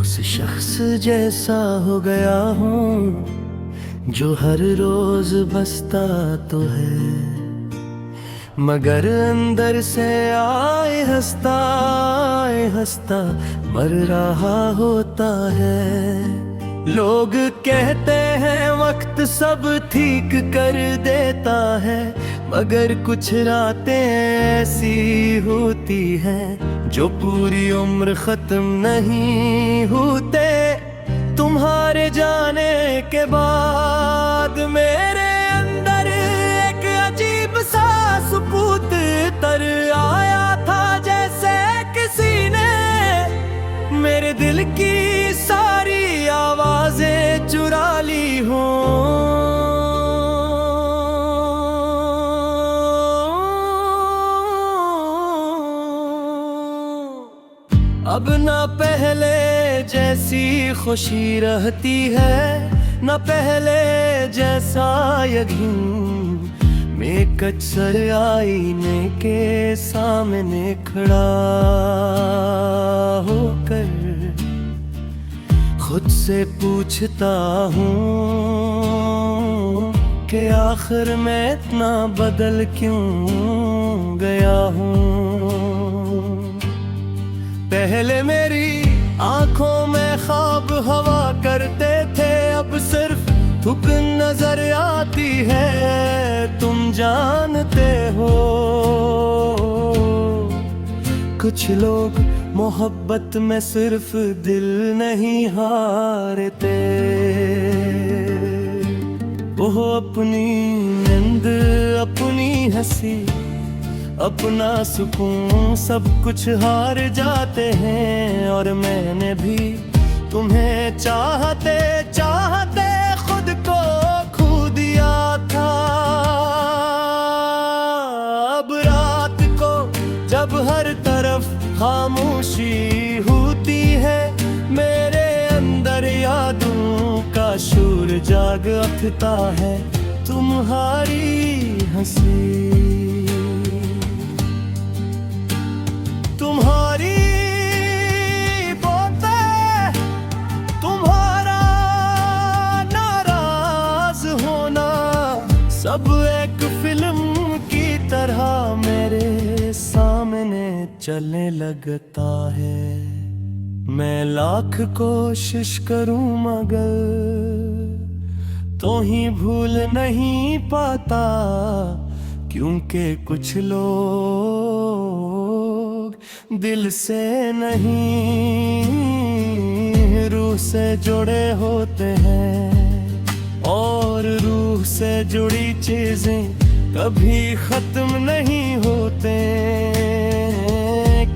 उस शख्स जैसा हो गया हूँ जो हर रोज बसता तो है, मगर अंदर से आए हंसता मर रहा होता है। लोग कहते हैं वक्त सब ठीक कर देता है, मगर कुछ रातें ऐसी होती हैं जो पूरी उम्र खत्म नहीं होते। तुम्हारे जाने के बाद मेरे अंदर एक अजीब सा सुकूत तर आया था, जैसे किसी ने मेरे दिल की सारी आवाजें चुरा ली हों। अब ना पहले जैसी खुशी रहती है, ना पहले जैसा यकीन। मैं कच्चर आईने के सामने खड़ा होकर खुद से पूछता हूँ कि आखिर मैं इतना बदल क्यों गया हूँ। पहले मेरी आंखों में ख्वाब हवा करते थे, अब सिर्फ धूप नजर आती है। तुम जानते हो कुछ लोग मोहब्बत में सिर्फ दिल नहीं हारते, वो अपनी नींद अपनी हंसी अपना सुकून सब कुछ हार जाते हैं। और मैंने भी तुम्हें चाहते चाहते खुद को खो दिया था। अब रात को जब हर तरफ खामोशी होती है, मेरे अंदर यादों का शोर जाग उठता है। तुम्हारी हंसी, तुम्हारी बातें, तुम्हारा नाराज होना, सब एक फिल्म की तरह मेरे सामने चलने लगता है। मैं लाख कोशिश करूं मगर तो ही भूल नहीं पाता, क्योंकि कुछ लोग दिल से नहीं रूह से जुड़े होते हैं, और रूह से जुड़ी चीजें कभी खत्म नहीं होते।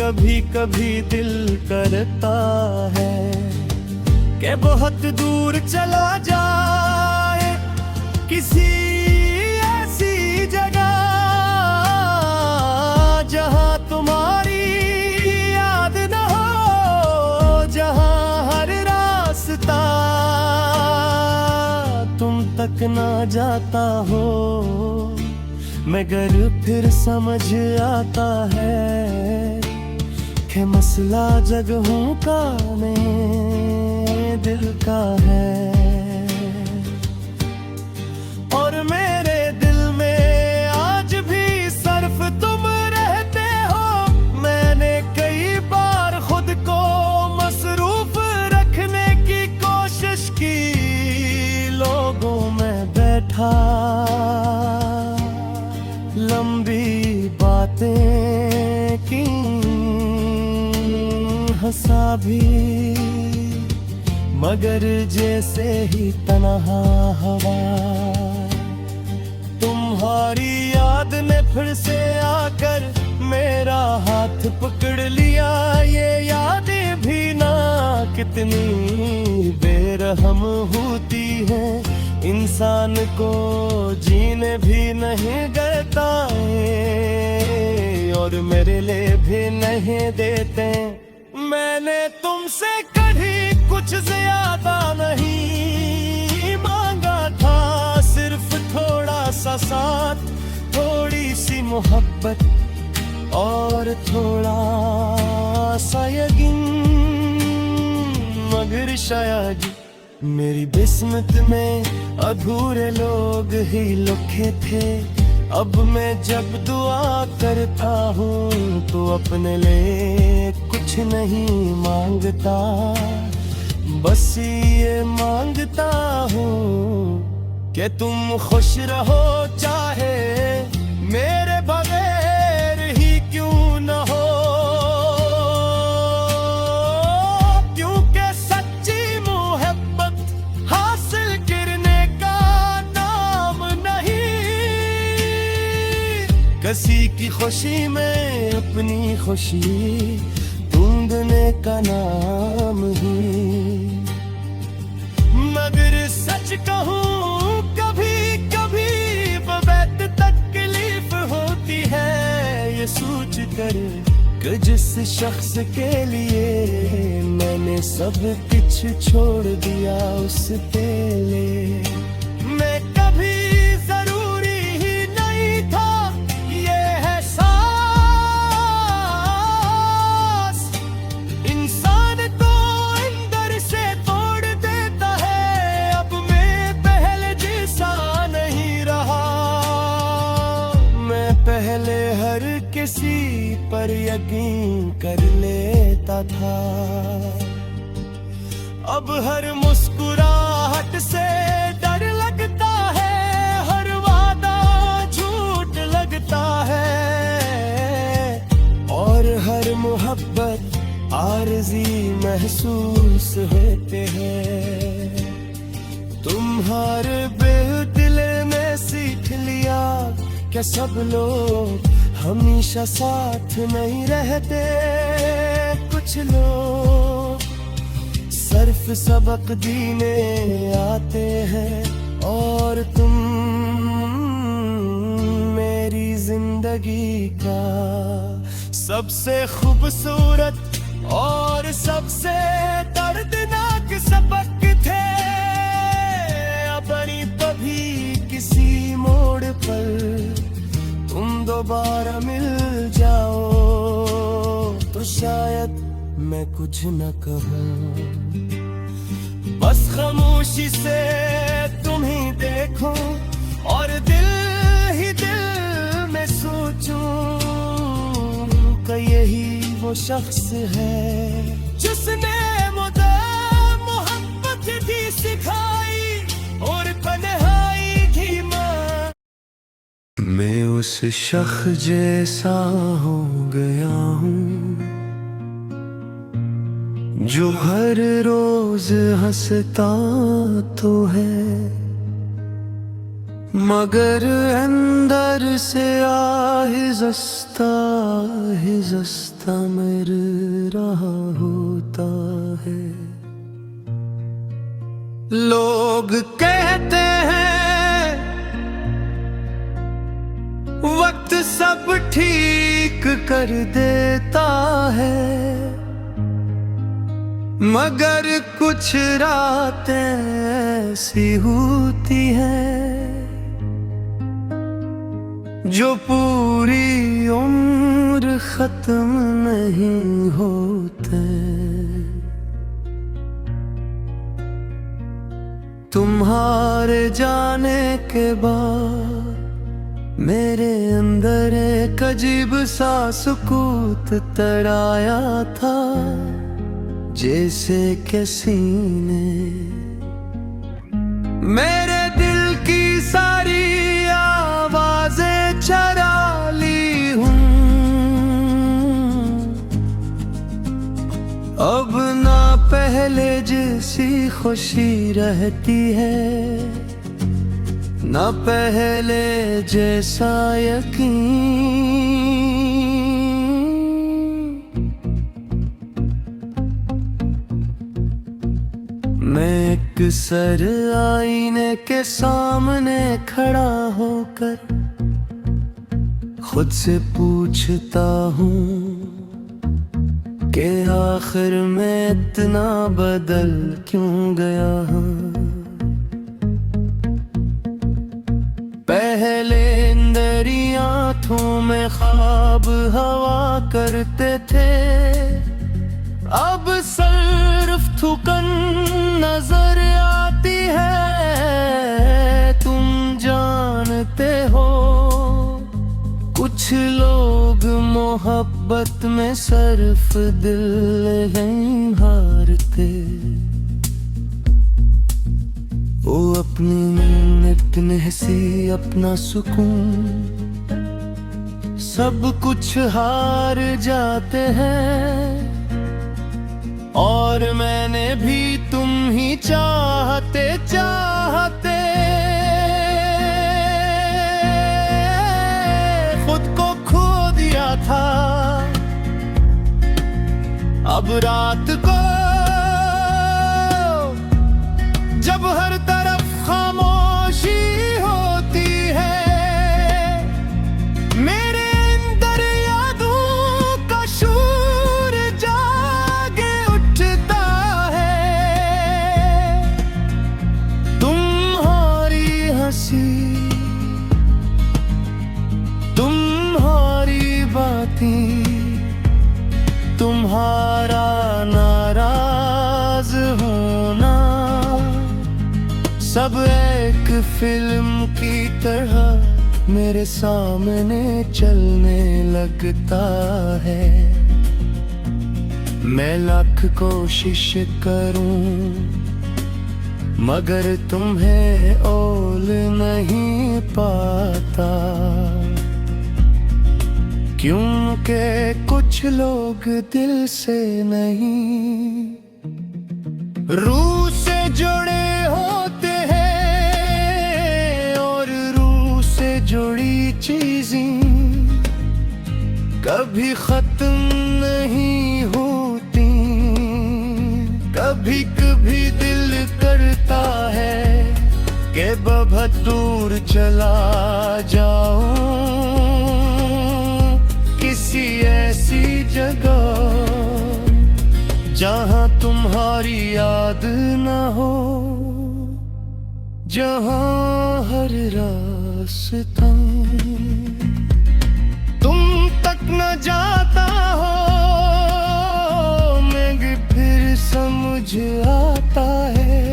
कभी कभी दिल करता है कि बहुत दूर चला जाए किसी ऐसी जगह जहां तुम्हारी याद न हो, जहां हर रास्ता तुम तक ना जाता हो। मगर फिर समझ आता है कि मसला जगहों का नहीं दिल का है। और मेरे दिल में आज भी सिर्फ तुम रहते हो। मैंने कई बार खुद को मसरूफ रखने की कोशिश की, लोगों में बैठा लंबी बातें की, हंसा भी, मगर जैसे ही तन्हा हवा तुम्हारी याद ने फिर से आकर मेरा हाथ पकड़ लिया। ये यादें भी ना कितनी बेरहम होती है, इंसान को जीने भी नहीं देता है, और मेरे लिए भी नहीं देते। मैंने तुमसे कभी कुछ ज्यादा नहीं मांगा था, सिर्फ थोड़ा सा साथ, थोड़ी सी मोहब्बत और थोड़ा सा यकीन। मगर शायद मेरी किस्मत में अधूरे लोग ही लिखे थे। अब मैं जब दुआ करता हूँ तो अपने लिए कुछ नहीं मांगता, बस ये मांगता हूँ कि तुम खुश रहो, चाहे मेरे बगैर ही क्यों न हो। क्योंकि सच्ची मोहब्बत हासिल करने का नाम नहीं, किसी की खुशी में अपनी खुशी ढूंढने का नाम ही। मगर सच कहूँ कभी कभी बहुत तकलीफ होती है ये सोच कर कि जिस शख्स के लिए मैंने सब कुछ छोड़ दिया उस पे ले मैं कभी जरूरी ही नहीं था। ये है सांस इंसान को अंदर से तोड़ देता है। अब मैं पहले जैसा नहीं रहा, मैं पहले हर किसी पर यकीन कर लेता था। अब हर मुस्कुराहट से डर लगता है, हर वादा झूठ लगता है और हर मोहब्बत आरज़ी महसूस होते हैं। तुम्हारे दिल में सीख लिया कि सब लोग हमेशा साथ नहीं रहते। कुछ लोग सिर्फ सबक देने आते हैं और तुम मेरी जिंदगी का सबसे खूबसूरत और सबसे दर्दनाक सबक थे। अपनी कभी किसी मोड़ पर तुम दोबारा मिल जाओ तो शायद मैं कुछ न कहूँ, बस खामोशी से तुम ही देखो और दिल ही दिल में सोचूं कि यही वो शख्स है जिसने मुझे मोहब्बत भी सिखाई और तन्हाई भी मां। मैं उस शख्स जैसा हो गया हूँ जो हर रोज हंसता तो है मगर अंदर से आहिस्ता मर रहा होता है। लोग कहते हैं वक्त सब ठीक कर देता है, मगर कुछ रातें ऐसी होती हैं जो पूरी उम्र खत्म नहीं होते। तुम्हारे जाने के बाद मेरे अंदर एक अजीब सा सुकूत तड़ाया था, जैसे किसी ने मेरे दिल की सारी आवाजें चरा ली हूँ। अब ना पहले जैसी खुशी रहती है, ना पहले जैसा यकीन। मैं एक सर आईने के सामने खड़ा होकर खुद से पूछता हूँ कि आखिर मैं इतना बदल क्यों गया हूँ। पहले इंदरी आँखों में ख्वाब हवा करते थे, अब सिर्फ थुकन नजर आती है, तुम जानते हो। कुछ लोग मोहब्बत में सिर्फ दिल नहीं हारते, वो अपनी मिन्नत हंसी अपना सुकून सब कुछ हार जाते हैं। और मैंने भी तुम ही चाहते चाहते खुद को खो दिया था। अब रात को जब हर तरफ खामोशी होती है, मेरे अंदर यादों का शोर जागे उठता है। तुम्हारी हंसी, तुम्हारी बातें, तुम्हारा नाराज होना, सब एक फिल्म की तरह मेरे सामने चलने लगता है। मैं लाख कोशिश करूं मगर तुम्हें ओल नहीं पाता, क्योंकि कुछ लोग दिल से नहीं रूह से जुड़े होते हैं। और रूह से जुड़ी चीजें कभी खत्म नहीं होती। कभी कभी दिल करता है कि बहुत दूर चला जाऊं, किसी ऐसी जगह जहां तुम्हारी याद न हो, जहां हर रास्ता तुम तक न जाता हो। मगर फिर समझ आता है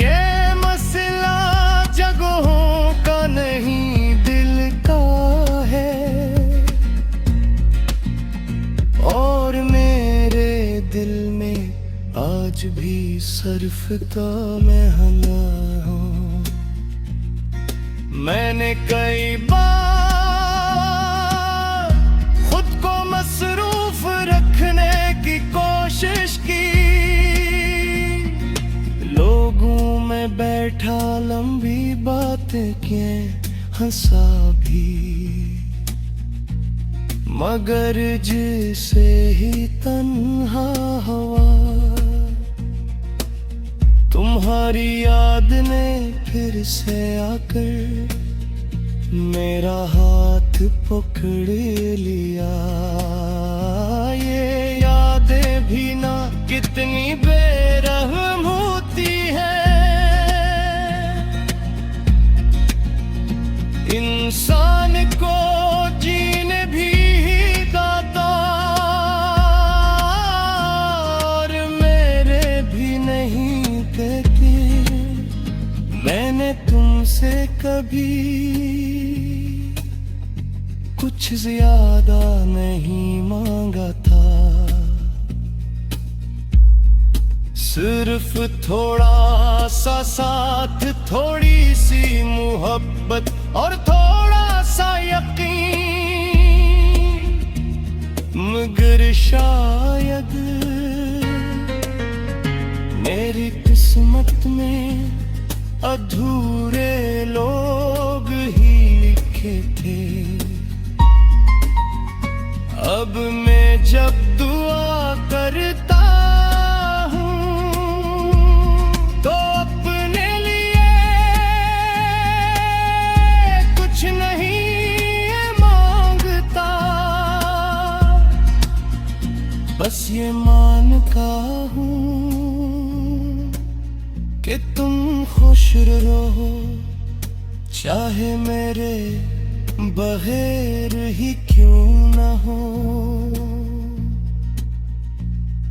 कि मसला जगहों का नहीं दिल का है। और मेरे दिल में आज भी सिर्फ मैं हना हूँ। मैंने कई बार खुद को मसरूफ रखने की कोशिश की, लोगों में बैठा लंबी बातें किए हंसा भी, मगर जिसे ही तन्हा हवा तुम्हारी याद ने फिर से आकर मेरा हाथ पकड़ लिया। ये यादें भी ना कितनी बेरहम होती है, इंसान को जीने भी दाता और मेरे भी नहीं देती। मैंने तुमसे कभी कुछ ज्यादा नहीं मांगा था, सिर्फ थोड़ा सा साथ, थोड़ी सी मोहब्बत और थोड़ा सा यकीन। मगर शायद मेरी किस्मत में अधूरे लोग ही लिखे थे। अब मैं जब दुआ करता बस ये मानता हूँ कि तुम खुश रहो, चाहे मेरे बगैर ही क्यों न हो।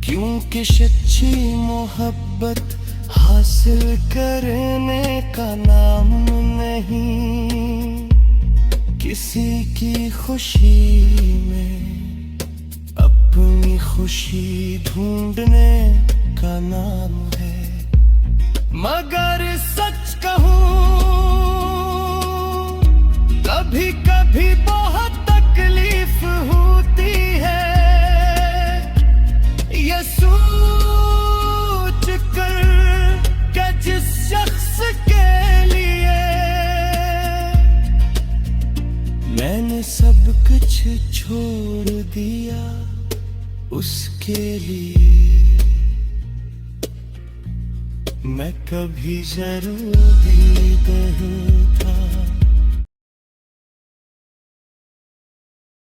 क्यों क्योंकि सच्ची मोहब्बत हासिल करने का नाम नहीं, किसी की खुशी में अपनी खुशी ढूंढने का नाम है। मगर सच कहूं कभी कभी बहुत तकलीफ होती है, ये सोच कर कि जिस शख्स के लिए मैंने सब कुछ छोड़ दिया, उसके लिए मैं कभी जरूर भी कहूं